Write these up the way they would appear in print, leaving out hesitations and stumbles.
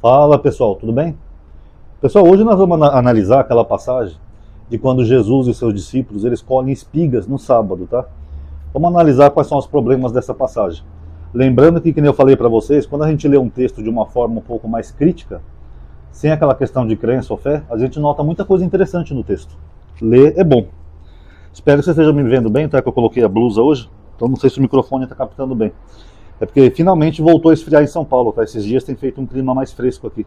Fala pessoal, tudo bem? Pessoal, hoje nós vamos analisar aquela passagem de quando Jesus e seus discípulos eles colhem espigas no sábado, tá? Vamos analisar quais são os problemas dessa passagem. Lembrando que, como eu falei para vocês, quando a gente lê um texto de uma forma um pouco mais crítica, sem aquela questão de crença ou fé, a gente nota muita coisa interessante no texto. Ler é bom. Espero que vocês estejam me vendo bem, tá? Que eu coloquei a blusa hoje, então não sei se o microfone está captando bem. É porque finalmente voltou a esfriar em São Paulo, tá? Esses dias tem feito um clima mais fresco aqui.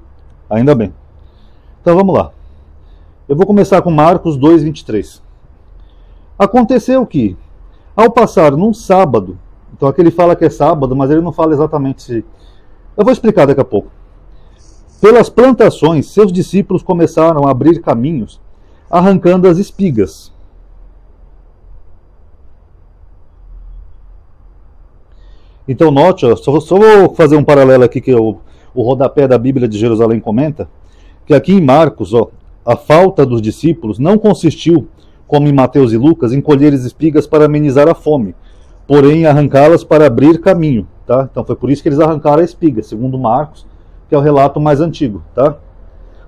Ainda bem. Então vamos lá. Eu vou começar com Marcos 2:23. Aconteceu que, ao passar num sábado, então aqui ele fala que é sábado, mas ele não fala exatamente se... Eu vou explicar daqui a pouco. Pelas plantações, seus discípulos começaram a abrir caminhos, arrancando as espigas. Então note, ó, só vou fazer um paralelo aqui que o rodapé da Bíblia de Jerusalém comenta, que aqui em Marcos, ó, a falta dos discípulos não consistiu, como em Mateus e Lucas, em colher espigas para amenizar a fome, porém arrancá-las para abrir caminho, tá? Então foi por isso que eles arrancaram a espiga, segundo Marcos, que é o relato mais antigo, tá?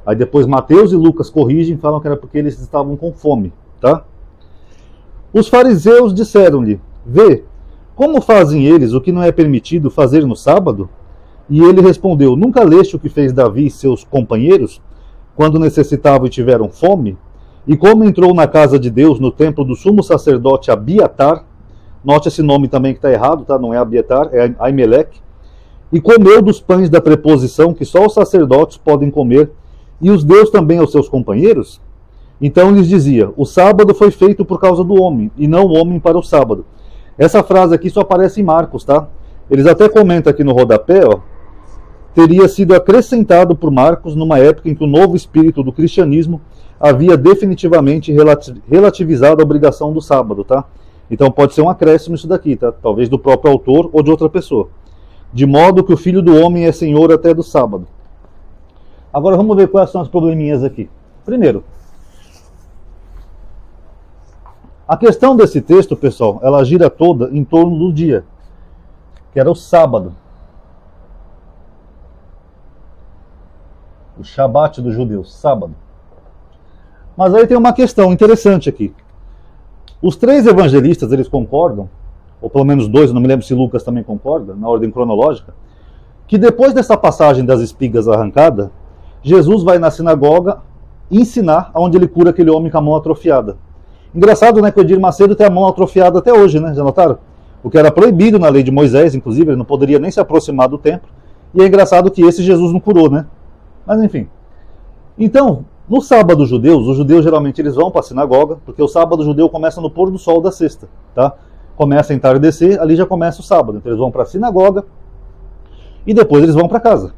Aí depois Mateus e Lucas corrigem, falam que era porque eles estavam com fome, tá? Os fariseus disseram-lhe: vê, como fazem eles o que não é permitido fazer no sábado? E ele respondeu: nunca leste o que fez Davi e seus companheiros, quando necessitavam e tiveram fome? E como entrou na casa de Deus, no templo do sumo sacerdote Abiatar, note esse nome também que está errado, tá? Não é Abiatar, é Aimeleque, e comeu dos pães da preposição que só os sacerdotes podem comer, e os deu também aos seus companheiros? Então lhes dizia: o sábado foi feito por causa do homem, e não o homem para o sábado. Essa frase aqui só aparece em Marcos, tá? Eles até comentam aqui no rodapé, ó, teria sido acrescentado por Marcos numa época em que o novo espírito do cristianismo havia definitivamente relativizado a obrigação do sábado, tá? Então pode ser um acréscimo isso daqui, tá? Talvez do próprio autor ou de outra pessoa. De modo que o Filho do Homem é Senhor até do sábado. Agora vamos ver quais são as probleminhas aqui. Primeiro, a questão desse texto, pessoal, ela gira toda em torno do dia, que era o sábado. O Shabat dos judeus, sábado. Mas aí tem uma questão interessante aqui. Os três evangelistas, eles concordam, ou pelo menos dois, eu não me lembro se Lucas também concorda, na ordem cronológica, que depois dessa passagem das espigas arrancadas, Jesus vai na sinagoga ensinar onde ele cura aquele homem com a mão atrofiada. Engraçado, né, que o Edir Macedo tem a mão atrofiada até hoje, né? Já notaram? O que era proibido na lei de Moisés, inclusive, ele não poderia nem se aproximar do templo. E é engraçado que esse Jesus não curou, né? Mas enfim. Então, no sábado judeu, os judeus geralmente eles vão para a sinagoga, porque o sábado judeu começa no pôr do sol da sexta, tá? Começa a entardecer, ali já começa o sábado. Então eles vão para a sinagoga e depois eles vão para casa.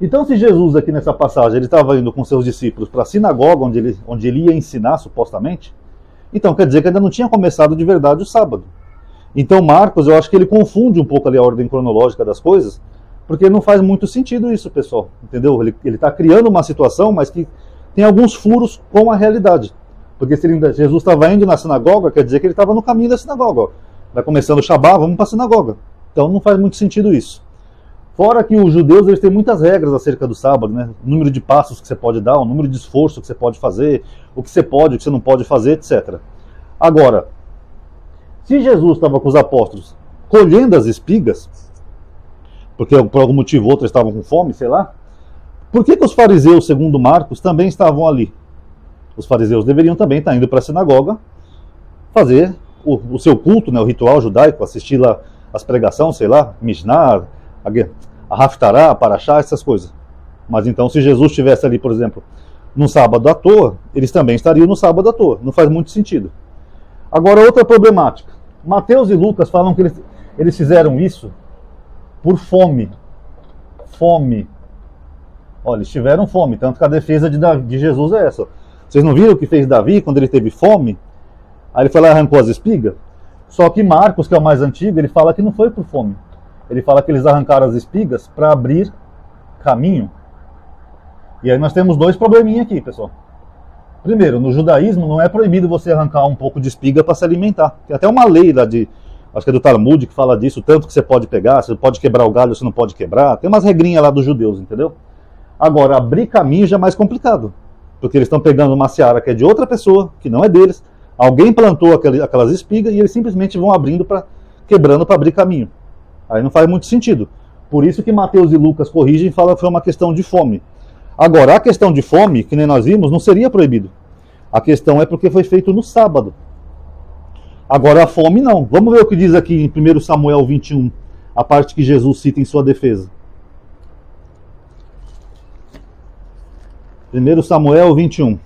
Então se Jesus aqui nessa passagem, ele estava indo com seus discípulos para a sinagoga, onde ele ia ensinar supostamente, então quer dizer que ainda não tinha começado de verdade o sábado. Então Marcos, eu acho que ele confunde um pouco ali a ordem cronológica das coisas, porque não faz muito sentido isso, pessoal, entendeu? Ele está criando uma situação, mas que tem alguns furos com a realidade. Porque se Jesus estava indo na sinagoga, quer dizer que ele estava no caminho da sinagoga. Ó. Vai começando o Shabat, vamos para a sinagoga. Então não faz muito sentido isso. Fora que os judeus eles têm muitas regras acerca do sábado, né? O número de passos que você pode dar, o número de esforço que você pode fazer, o que você pode, o que você não pode fazer, etc. Agora, se Jesus estava com os apóstolos colhendo as espigas, porque por algum motivo ou outro estavam com fome, sei lá, por que os fariseus, segundo Marcos, também estavam ali? Os fariseus deveriam também estar indo para a sinagoga fazer o seu culto, né, o ritual judaico, assistir lá as pregações, sei lá, Mishnah, a Haftarah, a Parashá, essas coisas. Mas então, se Jesus estivesse ali, por exemplo, no sábado à toa, eles também estariam no sábado à toa. Não faz muito sentido. Agora, outra problemática. Mateus e Lucas falam que eles fizeram isso por fome. Fome. Olha, eles tiveram fome, tanto que a defesa de Jesus é essa. Vocês não viram o que fez Davi quando ele teve fome? Aí ele foi lá e arrancou as espigas? Só que Marcos, que é o mais antigo, ele fala que não foi por fome. Ele fala que eles arrancaram as espigas para abrir caminho. E aí nós temos dois probleminhas aqui, pessoal. Primeiro, no judaísmo não é proibido você arrancar um pouco de espiga para se alimentar. Tem até uma lei lá acho que é do Talmud que fala disso, tanto que você pode pegar, você pode quebrar o galho, você não pode quebrar. Tem umas regrinhas lá dos judeus, entendeu? Agora, abrir caminho já é mais complicado, porque eles estão pegando uma seara que é de outra pessoa, que não é deles, alguém plantou aquelas espigas e eles simplesmente vão abrindo, quebrando para abrir caminho. Aí não faz muito sentido. Por isso que Mateus e Lucas corrigem e falam que foi uma questão de fome. Agora, a questão de fome, que nem nós vimos, não seria proibido. A questão é porque foi feito no sábado. Agora, a fome não. Vamos ver o que diz aqui em 1 Samuel 21, a parte que Jesus cita em sua defesa. 1 Samuel 21.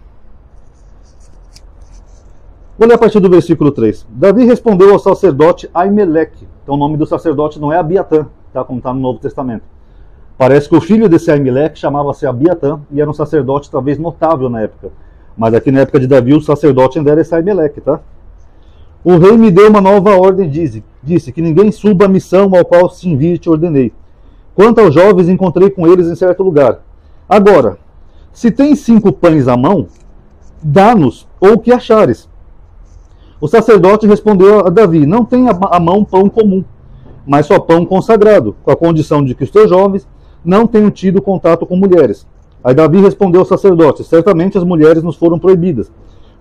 Vou ler a partir do versículo 3. Davi respondeu ao sacerdote Aimeleque. Então o nome do sacerdote não é Abiatã, tá? Como está no Novo Testamento. Parece que o filho desse Aimeleque chamava-se Abiatã e era um sacerdote talvez notável na época. Mas aqui na época de Davi o sacerdote ainda era esse Aimeleque, tá? O rei me deu uma nova ordem, disse que ninguém suba a missão ao qual se envie e te ordenei. Quanto aos jovens, encontrei com eles em certo lugar. Agora, se tens 5 pães à mão, dá-nos, ou o que achares. O sacerdote respondeu a Davi, não tem à mão pão comum, mas só pão consagrado, com a condição de que os teus jovens não tenham tido contato com mulheres. Aí Davi respondeu ao sacerdote, certamente as mulheres nos foram proibidas,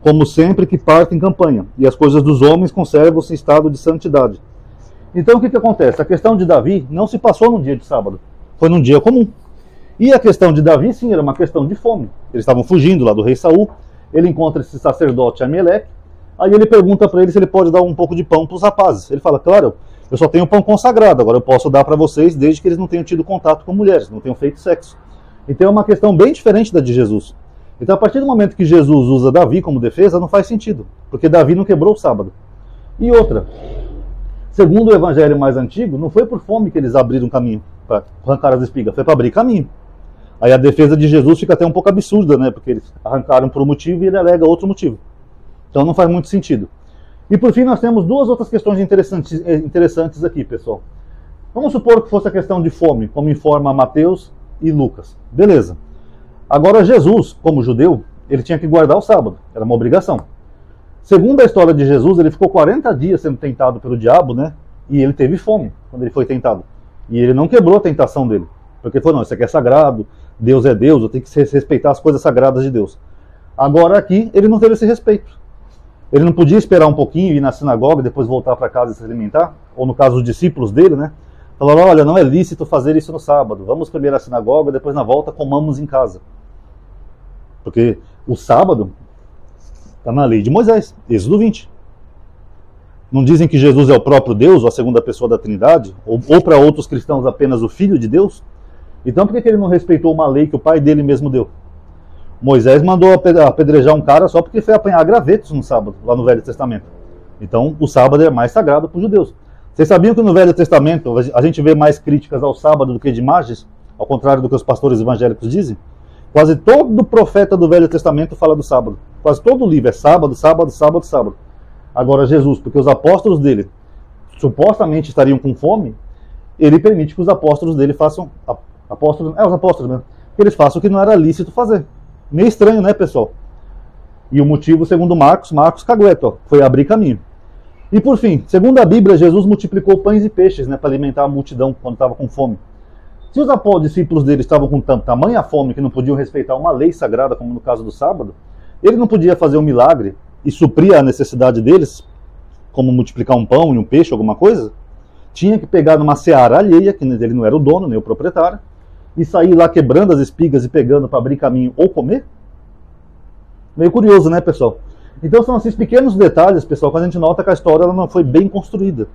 como sempre que partem campanha, e as coisas dos homens conservam-se em estado de santidade. Então o que acontece? A questão de Davi não se passou num dia de sábado, foi num dia comum. E a questão de Davi, sim, era uma questão de fome. Eles estavam fugindo lá do rei Saul, ele encontra esse sacerdote Ameleque, aí ele pergunta para ele se ele pode dar um pouco de pão para os rapazes. Ele fala, claro, eu só tenho pão consagrado, agora eu posso dar para vocês desde que eles não tenham tido contato com mulheres, não tenham feito sexo. Então é uma questão bem diferente da de Jesus. Então a partir do momento que Jesus usa Davi como defesa, não faz sentido, porque Davi não quebrou o sábado. E outra, segundo o evangelho mais antigo, não foi por fome que eles abriram caminho para arrancar as espigas, foi para abrir caminho. Aí a defesa de Jesus fica até um pouco absurda, né? Porque eles arrancaram por um motivo e ele alega outro motivo. Então não faz muito sentido. E por fim nós temos duas outras questões interessantes aqui, pessoal. Vamos supor que fosse a questão de fome, como informa Mateus e Lucas. Beleza. Agora Jesus, como judeu, ele tinha que guardar o sábado. Era uma obrigação. Segundo a história de Jesus, ele ficou 40 dias sendo tentado pelo diabo, né? E ele teve fome quando ele foi tentado. E ele não quebrou a tentação dele. Porque foi, não, isso aqui é sagrado, Deus é Deus, eu tenho que respeitar as coisas sagradas de Deus. Agora aqui, ele não teve esse respeito. Ele não podia esperar um pouquinho, ir na sinagoga, depois voltar para casa e se alimentar. Ou no caso, os discípulos dele, né? Falaram, olha, não é lícito fazer isso no sábado. Vamos primeiro à sinagoga, depois na volta comamos em casa. Porque o sábado está na lei de Moisés, Êxodo 20. Não dizem que Jesus é o próprio Deus, ou a segunda pessoa da Trindade? Ou para outros cristãos apenas o Filho de Deus? Então por que ele não respeitou uma lei que o pai dele mesmo deu? Moisés mandou apedrejar um cara só porque foi apanhar gravetos no sábado, lá no Velho Testamento. Então o sábado é mais sagrado para os judeus. Vocês sabiam que no Velho Testamento a gente vê mais críticas ao sábado do que de imagens? Ao contrário do que os pastores evangélicos dizem? Quase todo profeta do Velho Testamento fala do sábado. Quase todo o livro é sábado, sábado, sábado, sábado. Agora Jesus, porque os apóstolos dele supostamente estariam com fome, ele permite que os apóstolos dele façam... os apóstolos mesmo. Que eles façam o que não era lícito fazer. Meio estranho, né, pessoal? E o motivo, segundo Marcos cagueta, foi abrir caminho. E por fim, segundo a Bíblia, Jesus multiplicou pães e peixes, né, para alimentar a multidão quando estava com fome. Se os discípulos dele estavam com tamanha fome que não podiam respeitar uma lei sagrada, como no caso do sábado, ele não podia fazer um milagre e suprir a necessidade deles, como multiplicar um pão e um peixe, alguma coisa? Tinha que pegar numa seara alheia, que ele não era o dono, nem o proprietário, e sair lá quebrando as espigas e pegando para abrir caminho ou comer? Meio curioso, né, pessoal? Então são esses pequenos detalhes, pessoal, quando a gente nota que a história ela não foi bem construída.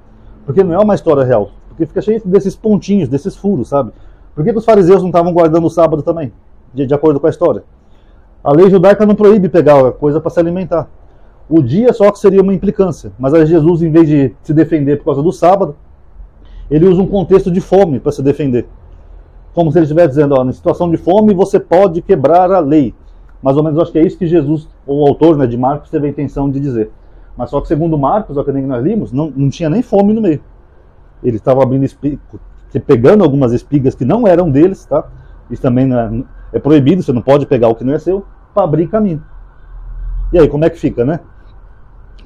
Porque não é uma história real. Porque fica cheio desses pontinhos, desses furos, sabe? Por que os fariseus não estavam guardando o sábado também? De acordo com a história. A lei judaica não proíbe pegar coisa para se alimentar. O dia só que seria uma implicância. Mas aí Jesus, em vez de se defender por causa do sábado, ele usa um contexto de fome para se defender. Como se ele estivesse dizendo, ó, na situação de fome você pode quebrar a lei. Mais ou menos, eu acho que é isso que Jesus, o autor, né, de Marcos, teve a intenção de dizer. Mas só que segundo Marcos, ó, que nem nós limos, não tinha nem fome no meio. Ele estava abrindo pegando algumas espigas que não eram deles, tá? Isso também não é proibido, você não pode pegar o que não é seu, para abrir caminho. E aí, como é que fica, né?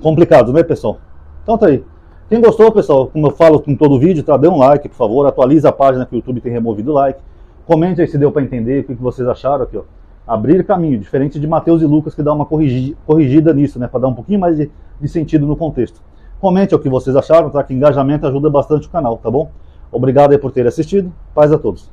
Complicado, né, pessoal? Então tá aí. Quem gostou, pessoal, como eu falo em todo vídeo, tá? Dê um like, por favor, atualiza a página que o YouTube tem removido o like. Comente aí se deu para entender, o que vocês acharam aqui, ó. Abrir caminho, diferente de Mateus e Lucas, que dá uma corrigida nisso, né, para dar um pouquinho mais de sentido no contexto. Comente o que vocês acharam, tá? Que engajamento ajuda bastante o canal, tá bom? Obrigado aí por ter assistido. Paz a todos.